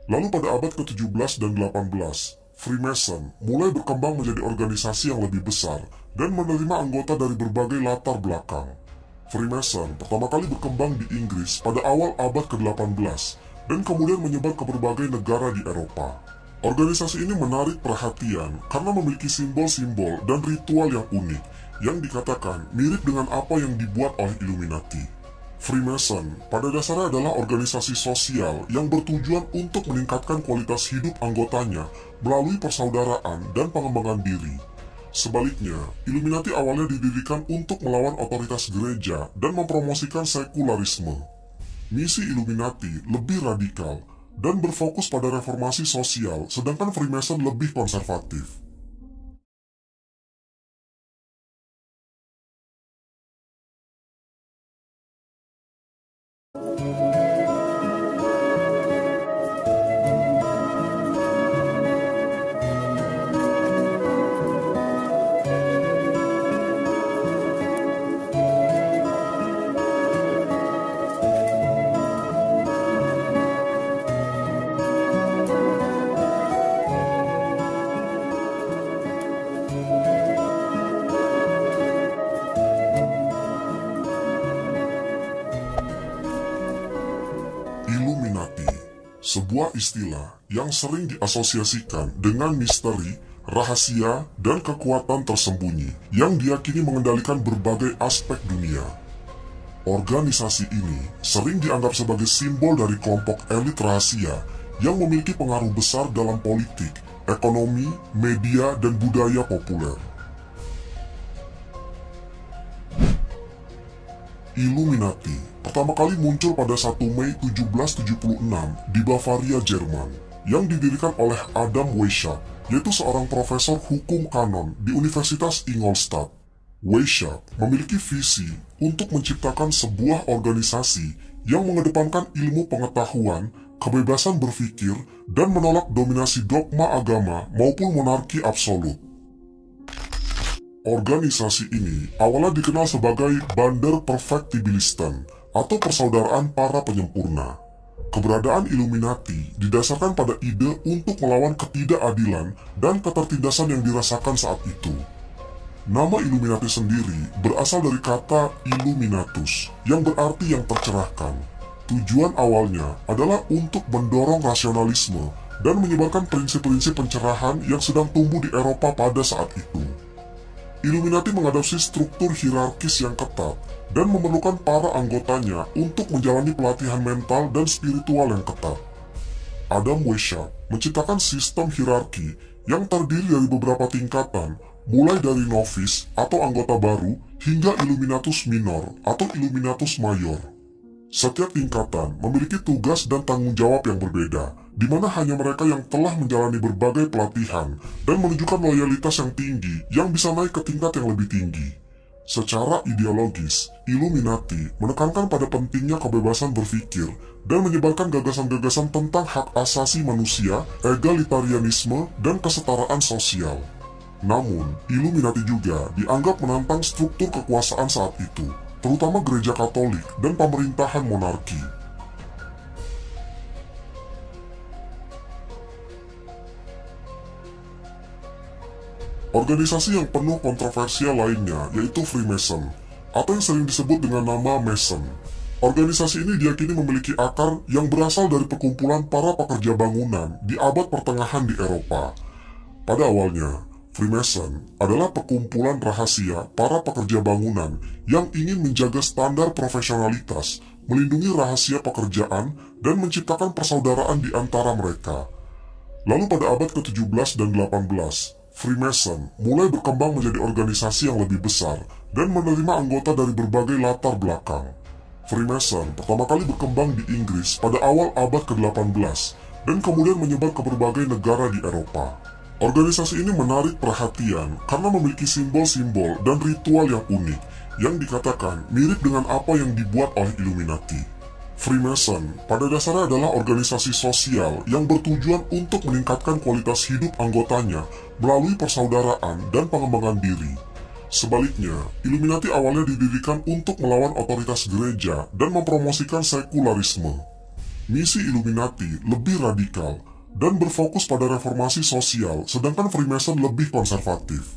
Lalu pada abad ke-17 dan 18, Freemason mulai berkembang menjadi organisasi yang lebih besar dan menerima anggota dari berbagai latar belakang. Freemason pertama kali berkembang di Inggris pada awal abad ke-18 dan kemudian menyebar ke berbagai negara di Eropa. Organisasi ini menarik perhatian karena memiliki simbol-simbol dan ritual yang unik yang dikatakan mirip dengan apa yang dibuat oleh Illuminati. Freemason pada dasarnya adalah organisasi sosial yang bertujuan untuk meningkatkan kualitas hidup anggotanya melalui persaudaraan dan pengembangan diri. Sebaliknya, Illuminati awalnya didirikan untuk melawan otoritas gereja dan mempromosikan sekularisme. Misi Illuminati lebih radikal dan berfokus pada reformasi sosial, sedangkan Freemason lebih konservatif. Illuminati, sebuah istilah yang sering diasosiasikan dengan misteri, rahasia, dan kekuatan tersembunyi yang diyakini mengendalikan berbagai aspek dunia. Organisasi ini sering dianggap sebagai simbol dari kelompok elit rahasia yang memiliki pengaruh besar dalam politik, ekonomi, media, dan budaya populer. Illuminati pertama kali muncul pada 1 Mei 1776 di Bavaria, Jerman, yang didirikan oleh Adam Weishaupt, yaitu seorang profesor hukum kanon di Universitas Ingolstadt. Weishaupt memiliki visi untuk menciptakan sebuah organisasi yang mengedepankan ilmu pengetahuan, kebebasan berpikir, dan menolak dominasi dogma agama maupun monarki absolut. Organisasi ini awalnya dikenal sebagai Baader Perfectibilisten atau persaudaraan para penyempurna. Keberadaan Illuminati didasarkan pada ide untuk melawan ketidakadilan dan ketertindasan yang dirasakan saat itu. Nama Illuminati sendiri berasal dari kata Illuminatus yang berarti yang tercerahkan. Tujuan awalnya adalah untuk mendorong rasionalisme dan menyebarkan prinsip-prinsip pencerahan yang sedang tumbuh di Eropa pada saat itu. Illuminati mengadopsi struktur hierarkis yang ketat dan memerlukan para anggotanya untuk menjalani pelatihan mental dan spiritual yang ketat. Adam Weishaupt menciptakan sistem hierarki yang terdiri dari beberapa tingkatan, mulai dari novice atau anggota baru hingga Illuminatus minor atau Illuminatus mayor. Setiap tingkatan memiliki tugas dan tanggung jawab yang berbeda, di mana hanya mereka yang telah menjalani berbagai pelatihan dan menunjukkan loyalitas yang tinggi yang bisa naik ke tingkat yang lebih tinggi. Secara ideologis, Illuminati menekankan pada pentingnya kebebasan berpikir dan menyebarkan gagasan-gagasan tentang hak asasi manusia, egalitarianisme, dan kesetaraan sosial. Namun, Illuminati juga dianggap menantang struktur kekuasaan saat itu, terutama gereja Katolik dan pemerintahan monarki. Organisasi yang penuh kontroversial lainnya yaitu Freemason, atau yang sering disebut dengan nama Mason. Organisasi ini diyakini memiliki akar yang berasal dari perkumpulan para pekerja bangunan di abad pertengahan di Eropa. Pada awalnya, Freemason adalah perkumpulan rahasia para pekerja bangunan yang ingin menjaga standar profesionalitas, melindungi rahasia pekerjaan, dan menciptakan persaudaraan di antara mereka. Lalu pada abad ke-17 dan 18, Freemason mulai berkembang menjadi organisasi yang lebih besar dan menerima anggota dari berbagai latar belakang. Freemason pertama kali berkembang di Inggris pada awal abad ke-18 dan kemudian menyebar ke berbagai negara di Eropa. Organisasi ini menarik perhatian karena memiliki simbol-simbol dan ritual yang unik yang dikatakan mirip dengan apa yang dibuat oleh Illuminati. Freemason pada dasarnya adalah organisasi sosial yang bertujuan untuk meningkatkan kualitas hidup anggotanya melalui persaudaraan dan pengembangan diri. Sebaliknya, Illuminati awalnya didirikan untuk melawan otoritas gereja dan mempromosikan sekularisme. misi Illuminati lebih radikal dan berfokus pada reformasi sosial, sedangkan Freemason lebih konservatif.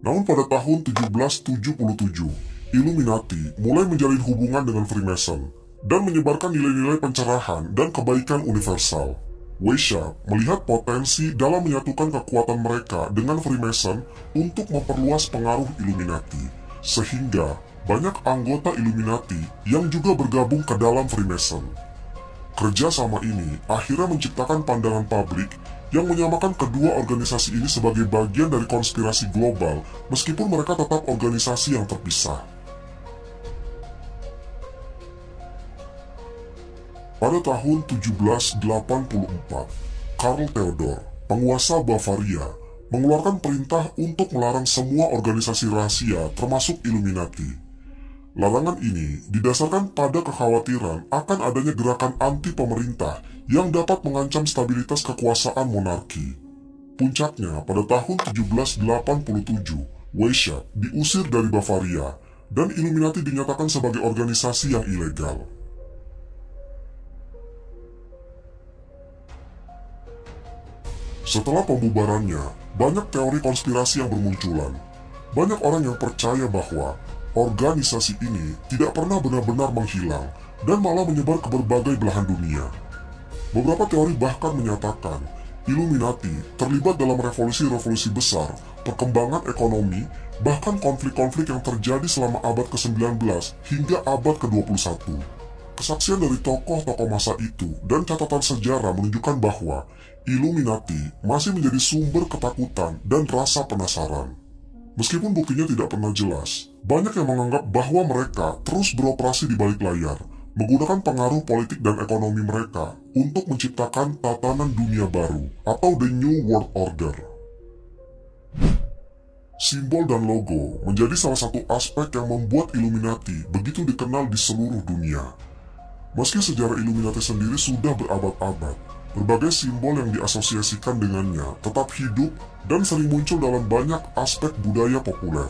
Namun pada tahun 1777, Illuminati mulai menjalin hubungan dengan Freemason dan menyebarkan nilai-nilai pencerahan dan kebaikan universal. Weishaupt melihat potensi dalam menyatukan kekuatan mereka dengan Freemason untuk memperluas pengaruh Illuminati, sehingga banyak anggota Illuminati yang juga bergabung ke dalam Freemason. Kerjasama ini akhirnya menciptakan pandangan publik yang menyamakan kedua organisasi ini sebagai bagian dari konspirasi global, meskipun mereka tetap organisasi yang terpisah. Pada tahun 1784, Karl Theodor, penguasa Bavaria, mengeluarkan perintah untuk melarang semua organisasi rahasia termasuk Illuminati. Larangan ini didasarkan pada kekhawatiran akan adanya gerakan anti pemerintah yang dapat mengancam stabilitas kekuasaan monarki. Puncaknya, pada tahun 1787, Weishaupt diusir dari Bavaria dan Illuminati dinyatakan sebagai organisasi yang ilegal. Setelah pembubarannya, banyak teori konspirasi yang bermunculan. Banyak orang yang percaya bahwa organisasi ini tidak pernah benar-benar menghilang dan malah menyebar ke berbagai belahan dunia. Beberapa teori bahkan menyatakan Illuminati terlibat dalam revolusi-revolusi besar, perkembangan ekonomi, bahkan konflik-konflik yang terjadi selama abad ke-19 hingga abad ke-21. Kesaksian dari tokoh-tokoh masa itu dan catatan sejarah menunjukkan bahwa Illuminati masih menjadi sumber ketakutan dan rasa penasaran. Meskipun buktinya tidak pernah jelas, banyak yang menganggap bahwa mereka terus beroperasi di balik layar, menggunakan pengaruh politik dan ekonomi mereka untuk menciptakan tatanan dunia baru atau The New World Order. Simbol dan logo menjadi salah satu aspek yang membuat Illuminati begitu dikenal di seluruh dunia. Meski sejarah Illuminati sendiri sudah berabad-abad, berbagai simbol yang diasosiasikan dengannya tetap hidup dan sering muncul dalam banyak aspek budaya populer.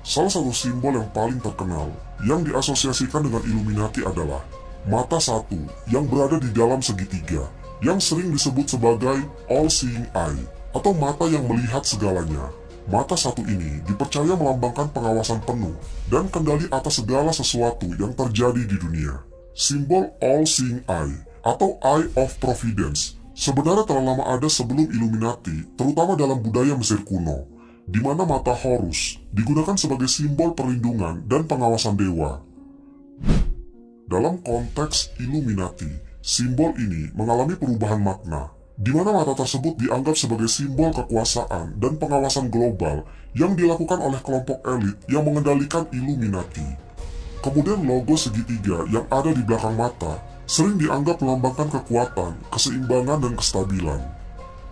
Salah satu simbol yang paling terkenal yang diasosiasikan dengan Illuminati adalah mata satu yang berada di dalam segitiga, yang sering disebut sebagai all-seeing eye atau mata yang melihat segalanya. Mata satu ini dipercaya melambangkan pengawasan penuh dan kendali atas segala sesuatu yang terjadi di dunia. Simbol all-seeing eye atau Eye of Providence sebenarnya telah lama ada sebelum Illuminati, terutama dalam budaya Mesir kuno, di mana mata Horus digunakan sebagai simbol perlindungan dan pengawasan dewa. Dalam konteks Illuminati, simbol ini mengalami perubahan makna, di mana mata tersebut dianggap sebagai simbol kekuasaan dan pengawasan global yang dilakukan oleh kelompok elit yang mengendalikan Illuminati. Kemudian logo segitiga yang ada di belakang mata sering dianggap melambangkan kekuatan, keseimbangan, dan kestabilan.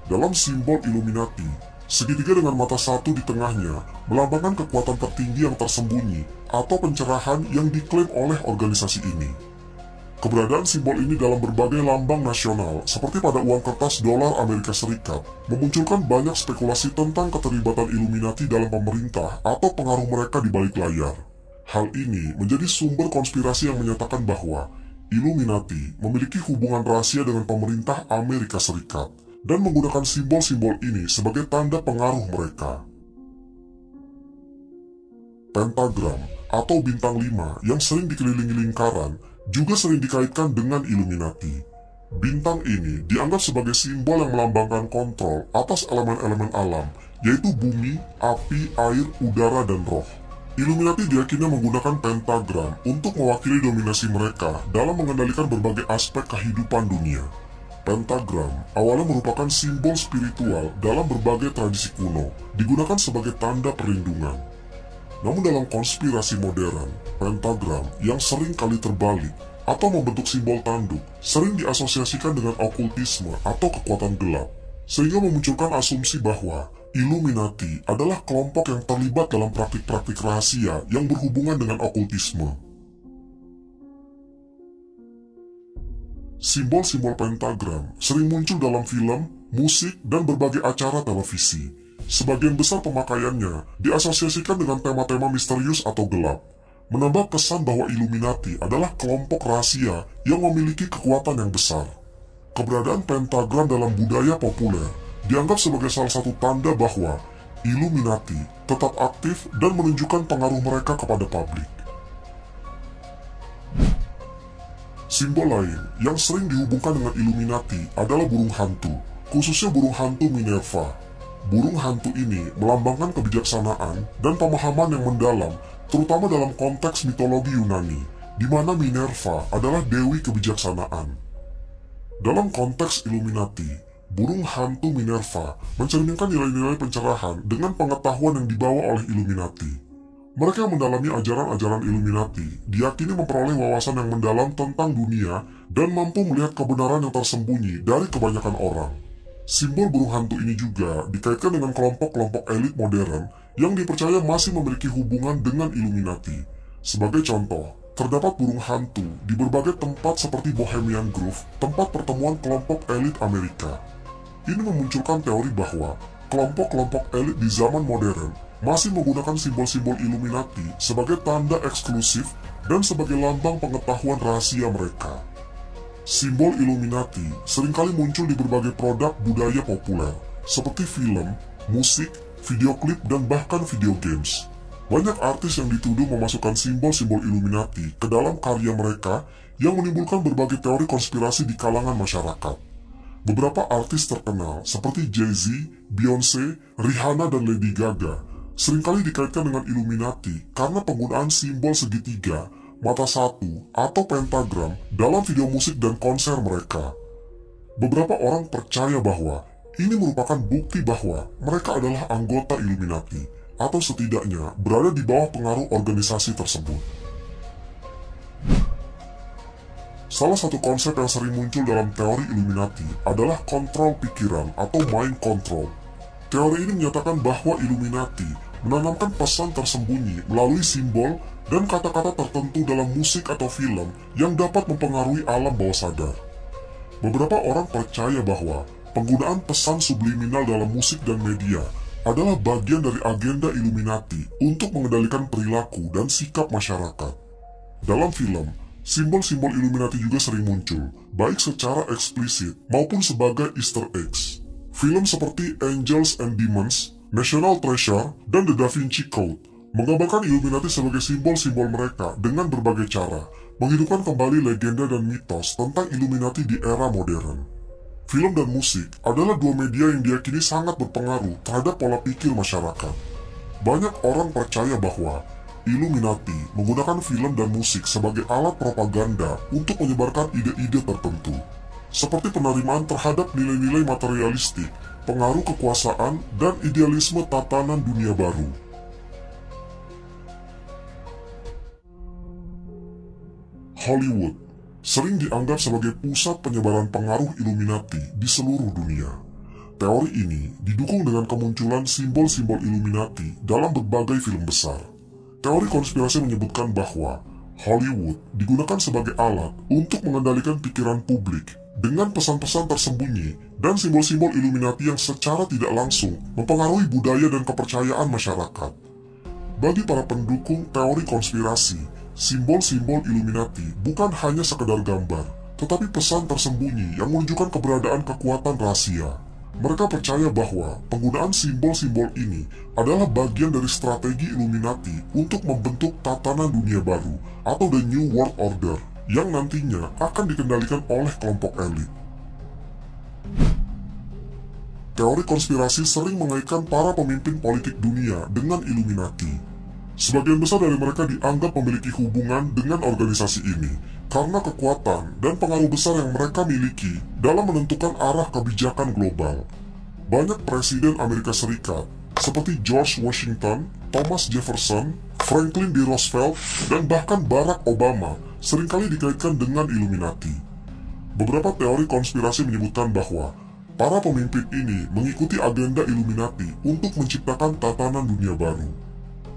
Dalam simbol Illuminati, segitiga dengan mata satu di tengahnya melambangkan kekuatan tertinggi yang tersembunyi atau pencerahan yang diklaim oleh organisasi ini. Keberadaan simbol ini dalam berbagai lambang nasional seperti pada uang kertas dolar Amerika Serikat memunculkan banyak spekulasi tentang keterlibatan Illuminati dalam pemerintah atau pengaruh mereka di balik layar. Hal ini menjadi sumber konspirasi yang menyatakan bahwa Illuminati memiliki hubungan rahasia dengan pemerintah Amerika Serikat dan menggunakan simbol-simbol ini sebagai tanda pengaruh mereka. Pentagram atau bintang 5 yang sering dikelilingi lingkaran juga sering dikaitkan dengan Illuminati. Bintang ini dianggap sebagai simbol yang melambangkan kontrol atas elemen-elemen alam, yaitu bumi, api, air, udara, dan roh. Illuminati diyakini menggunakan pentagram untuk mewakili dominasi mereka dalam mengendalikan berbagai aspek kehidupan dunia. Pentagram awalnya merupakan simbol spiritual dalam berbagai tradisi kuno, digunakan sebagai tanda perlindungan. Namun dalam konspirasi modern, pentagram yang sering kali terbalik atau membentuk simbol tanduk sering diasosiasikan dengan okultisme atau kekuatan gelap, sehingga memunculkan asumsi bahwa Illuminati adalah kelompok yang terlibat dalam praktik-praktik rahasia yang berhubungan dengan okultisme. Simbol-simbol pentagram sering muncul dalam film, musik, dan berbagai acara televisi. Sebagian besar pemakaiannya diasosiasikan dengan tema-tema misterius atau gelap. menambah kesan bahwa Illuminati adalah kelompok rahasia yang memiliki kekuatan yang besar. Keberadaan pentagram dalam budaya populer dianggap sebagai salah satu tanda bahwa Illuminati tetap aktif dan menunjukkan pengaruh mereka kepada publik. Simbol lain yang sering dihubungkan dengan Illuminati adalah burung hantu, khususnya burung hantu Minerva. Burung hantu ini melambangkan kebijaksanaan dan pemahaman yang mendalam, terutama dalam konteks mitologi Yunani, di mana Minerva adalah dewi kebijaksanaan. Dalam konteks Illuminati, burung hantu Minerva mencerminkan nilai-nilai pencerahan dengan pengetahuan yang dibawa oleh Illuminati. Mereka yang mendalami ajaran-ajaran Illuminati diyakini memperoleh wawasan yang mendalam tentang dunia dan mampu melihat kebenaran yang tersembunyi dari kebanyakan orang. Simbol burung hantu ini juga dikaitkan dengan kelompok-kelompok elit modern yang dipercaya masih memiliki hubungan dengan Illuminati. Sebagai contoh, terdapat burung hantu di berbagai tempat seperti Bohemian Grove, tempat pertemuan kelompok elit Amerika. Ini memunculkan teori bahwa kelompok-kelompok elit di zaman modern masih menggunakan simbol-simbol Illuminati sebagai tanda eksklusif dan sebagai lambang pengetahuan rahasia mereka. Simbol Illuminati seringkali muncul di berbagai produk budaya populer, seperti film, musik, video klip, dan bahkan video games. Banyak artis yang dituduh memasukkan simbol-simbol Illuminati ke dalam karya mereka yang menimbulkan berbagai teori konspirasi di kalangan masyarakat. Beberapa artis terkenal seperti Jay-Z, Beyoncé, Rihanna, dan Lady Gaga seringkali dikaitkan dengan Illuminati karena penggunaan simbol segitiga, mata satu, atau pentagram dalam video musik dan konser mereka. Beberapa orang percaya bahwa ini merupakan bukti bahwa mereka adalah anggota Illuminati, atau setidaknya berada di bawah pengaruh organisasi tersebut. Salah satu konsep yang sering muncul dalam teori Illuminati adalah kontrol pikiran atau mind control. Teori ini menyatakan bahwa Illuminati menanamkan pesan tersembunyi melalui simbol dan kata-kata tertentu dalam musik atau film yang dapat mempengaruhi alam bawah sadar. Beberapa orang percaya bahwa penggunaan pesan subliminal dalam musik dan media adalah bagian dari agenda Illuminati untuk mengendalikan perilaku dan sikap masyarakat. Dalam film, simbol-simbol Illuminati juga sering muncul, baik secara eksplisit maupun sebagai Easter eggs. Film seperti Angels and Demons, National Treasure, dan The Da Vinci Code menggambarkan Illuminati sebagai simbol-simbol mereka dengan berbagai cara, menghidupkan kembali legenda dan mitos tentang Illuminati di era modern. Film dan musik adalah dua media yang diyakini sangat berpengaruh terhadap pola pikir masyarakat. Banyak orang percaya bahwa Illuminati menggunakan film dan musik sebagai alat propaganda untuk menyebarkan ide-ide tertentu, seperti penerimaan terhadap nilai-nilai materialistik, pengaruh kekuasaan, dan idealisme tatanan dunia baru. Hollywood sering dianggap sebagai pusat penyebaran pengaruh Illuminati di seluruh dunia. Teori ini didukung dengan kemunculan simbol-simbol Illuminati dalam berbagai film besar. Teori konspirasi menyebutkan bahwa Hollywood digunakan sebagai alat untuk mengendalikan pikiran publik dengan pesan-pesan tersembunyi dan simbol-simbol Illuminati yang secara tidak langsung mempengaruhi budaya dan kepercayaan masyarakat. Bagi para pendukung teori konspirasi, simbol-simbol Illuminati bukan hanya sekedar gambar, tetapi pesan tersembunyi yang menunjukkan keberadaan kekuatan rahasia. Mereka percaya bahwa penggunaan simbol-simbol ini adalah bagian dari strategi Illuminati untuk membentuk tatanan dunia baru atau The New World Order yang nantinya akan dikendalikan oleh kelompok elit. Teori konspirasi sering mengaitkan para pemimpin politik dunia dengan Illuminati. Sebagian besar dari mereka dianggap memiliki hubungan dengan organisasi ini karena kekuatan dan pengaruh besar yang mereka miliki dalam menentukan arah kebijakan global. Banyak presiden Amerika Serikat seperti George Washington, Thomas Jefferson, Franklin D. Roosevelt, dan bahkan Barack Obama seringkali dikaitkan dengan Illuminati. Beberapa teori konspirasi menyebutkan bahwa para pemimpin ini mengikuti agenda Illuminati untuk menciptakan tatanan dunia baru.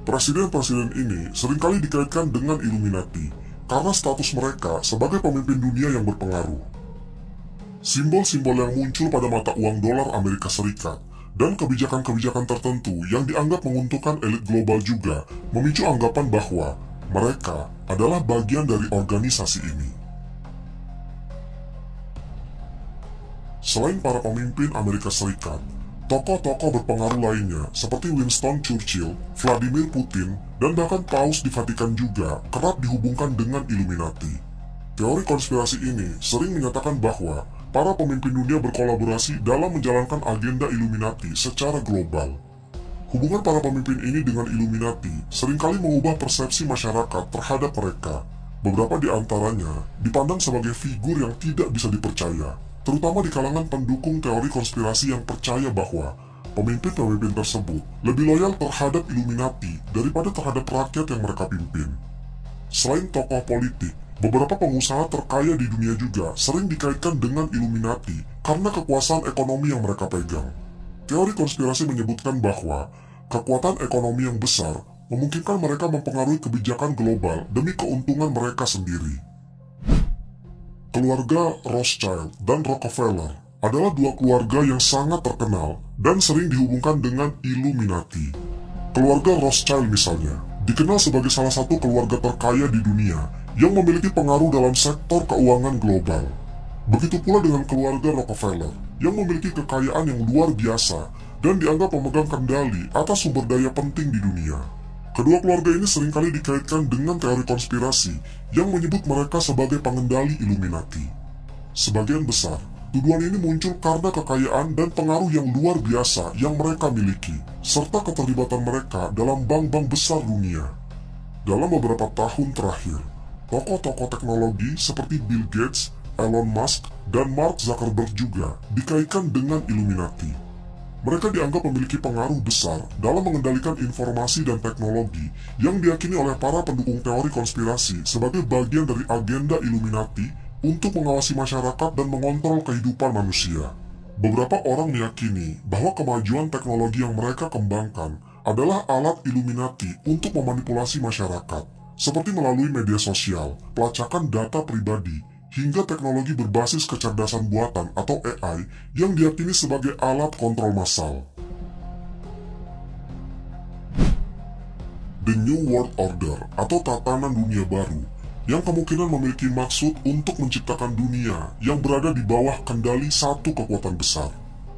Presiden-presiden ini seringkali dikaitkan dengan Illuminati karena status mereka sebagai pemimpin dunia yang berpengaruh. Simbol-simbol yang muncul pada mata uang dolar Amerika Serikat dan kebijakan-kebijakan tertentu yang dianggap menguntungkan elit global juga memicu anggapan bahwa mereka adalah bagian dari organisasi ini. Selain para pemimpin Amerika Serikat, tokoh-tokoh berpengaruh lainnya seperti Winston Churchill, Vladimir Putin, dan bahkan Paus di Vatikan juga kerap dihubungkan dengan Illuminati. Teori konspirasi ini sering menyatakan bahwa para pemimpin dunia berkolaborasi dalam menjalankan agenda Illuminati secara global. Hubungan para pemimpin ini dengan Illuminati seringkali mengubah persepsi masyarakat terhadap mereka. Beberapa di antaranya dipandang sebagai figur yang tidak bisa dipercaya, terutama di kalangan pendukung teori konspirasi yang percaya bahwa pemimpin-pemimpin tersebut lebih loyal terhadap Illuminati daripada terhadap rakyat yang mereka pimpin. Selain tokoh politik, beberapa pengusaha terkaya di dunia juga sering dikaitkan dengan Illuminati karena kekuasaan ekonomi yang mereka pegang. Teori konspirasi menyebutkan bahwa kekuatan ekonomi yang besar memungkinkan mereka mempengaruhi kebijakan global demi keuntungan mereka sendiri. Keluarga Rothschild dan Rockefeller adalah dua keluarga yang sangat terkenal dan sering dihubungkan dengan Illuminati. Keluarga Rothschild misalnya dikenal sebagai salah satu keluarga terkaya di dunia yang memiliki pengaruh dalam sektor keuangan global. Begitu pula dengan keluarga Rockefeller yang memiliki kekayaan yang luar biasa dan dianggap memegang kendali atas sumber daya penting di dunia. Kedua keluarga ini seringkali dikaitkan dengan teori konspirasi yang menyebut mereka sebagai pengendali Illuminati. Sebagian besar, tuduhan ini muncul karena kekayaan dan pengaruh yang luar biasa yang mereka miliki, serta keterlibatan mereka dalam bank-bank besar dunia. Dalam beberapa tahun terakhir, tokoh-tokoh teknologi seperti Bill Gates, Elon Musk, dan Mark Zuckerberg juga dikaitkan dengan Illuminati. Mereka dianggap memiliki pengaruh besar dalam mengendalikan informasi dan teknologi yang diyakini oleh para pendukung teori konspirasi sebagai bagian dari agenda Illuminati untuk mengawasi masyarakat dan mengontrol kehidupan manusia. Beberapa orang meyakini bahwa kemajuan teknologi yang mereka kembangkan adalah alat Illuminati untuk memanipulasi masyarakat, seperti melalui media sosial, pelacakan data pribadi, hingga teknologi berbasis kecerdasan buatan atau AI yang diyakini sebagai alat kontrol massal. The New World Order atau tatanan dunia baru yang kemungkinan memiliki maksud untuk menciptakan dunia yang berada di bawah kendali satu kekuatan besar.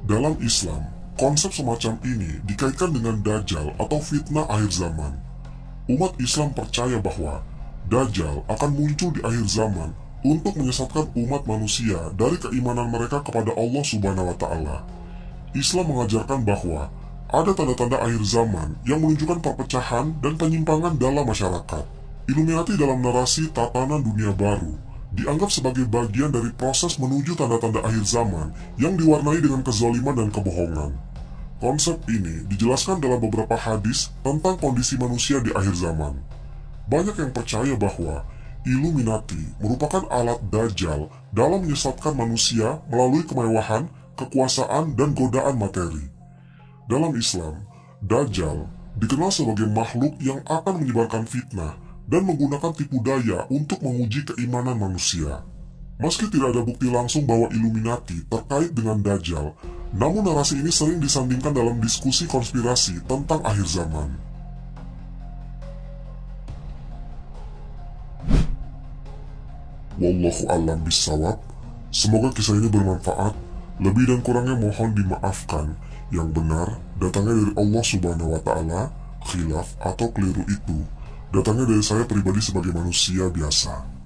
Dalam Islam, konsep semacam ini dikaitkan dengan Dajjal atau fitnah akhir zaman. Umat Islam percaya bahwa Dajjal akan muncul di akhir zaman untuk menyesatkan umat manusia dari keimanan mereka kepada Allah Subhanahu wa Ta'ala. Islam mengajarkan bahwa ada tanda-tanda akhir zaman yang menunjukkan perpecahan dan penyimpangan dalam masyarakat. Illuminati dalam narasi tatanan dunia baru dianggap sebagai bagian dari proses menuju tanda-tanda akhir zaman yang diwarnai dengan kezaliman dan kebohongan. Konsep ini dijelaskan dalam beberapa hadis tentang kondisi manusia di akhir zaman. Banyak yang percaya bahwa Illuminati merupakan alat Dajjal dalam menyesatkan manusia melalui kemewahan, kekuasaan, dan godaan materi. Dalam Islam, Dajjal dikenal sebagai makhluk yang akan menyebarkan fitnah dan menggunakan tipu daya untuk menguji keimanan manusia. Meski tidak ada bukti langsung bahwa Illuminati terkait dengan Dajjal, namun narasi ini sering disandingkan dalam diskusi konspirasi tentang akhir zaman. Wallahu a'lam bishawab. Semoga kisah ini bermanfaat. Lebih dan kurangnya mohon dimaafkan. Yang benar datangnya dari Allah Subhanahu wa Ta'ala. Khilaf atau keliru itu datangnya dari saya pribadi sebagai manusia biasa.